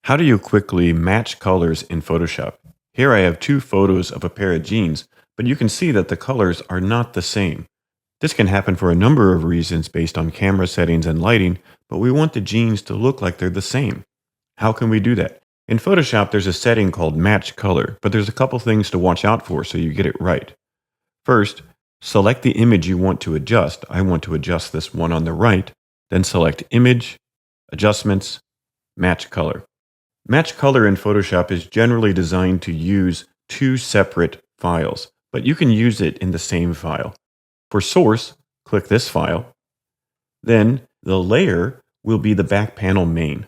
How do you quickly match colors in Photoshop? Here I have two photos of a pair of jeans, but you can see that the colors are not the same. This can happen for a number of reasons based on camera settings and lighting, but we want the jeans to look like they're the same. How can we do that? In Photoshop, there's a setting called Match Color, but there's a couple things to watch out for so you get it right. First, select the image you want to adjust. I want to adjust this one on the right. Then select Image, Adjustments, Match Color. Match color in Photoshop is generally designed to use two separate files, but you can use it in the same file. For source, click this file. Then the layer will be the back panel main.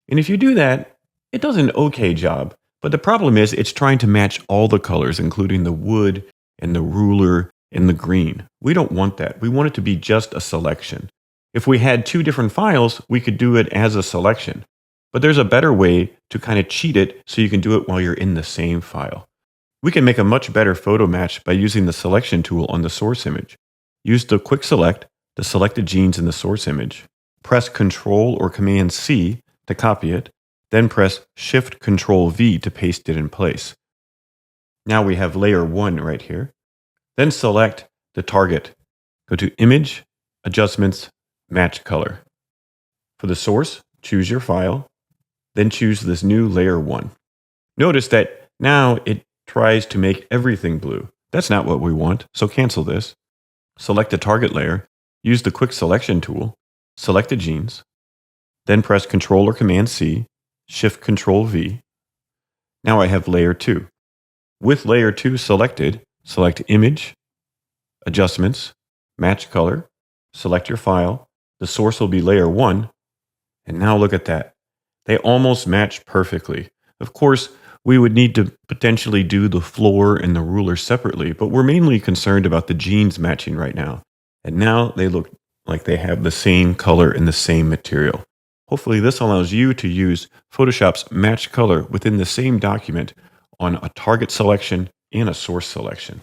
And if you do that, it does an okay job. But the problem is it's trying to match all the colors, including the wood and the ruler and the green. We don't want that. We want it to be just a selection. If we had two different files, we could do it as a selection. But there's a better way to kind of cheat it so you can do it while you're in the same file. We can make a much better photo match by using the selection tool on the source image. Use the quick select to select the jeans in the source image. Press Ctrl or Command C to copy it, then press Shift Ctrl V to paste it in place. Now we have layer 1 right here. Then select the target. Go to Image, Adjustments, Match Color. For the source, choose your file. Then choose this new layer 1. Notice that now it tries to make everything blue. That's not what we want, so cancel this. Select the target layer, use the quick selection tool, select the jeans, then press Ctrl or Command C, Shift Ctrl V. Now I have layer 2. With layer 2 selected, select Image, Adjustments, Match Color, select your file. The source will be layer 1, and now look at that. They almost match perfectly. Of course, we would need to potentially do the floor and the ruler separately, but we're mainly concerned about the jeans matching right now. And now they look like they have the same color and the same material. Hopefully this allows you to use Photoshop's match color within the same document on a target selection and a source selection.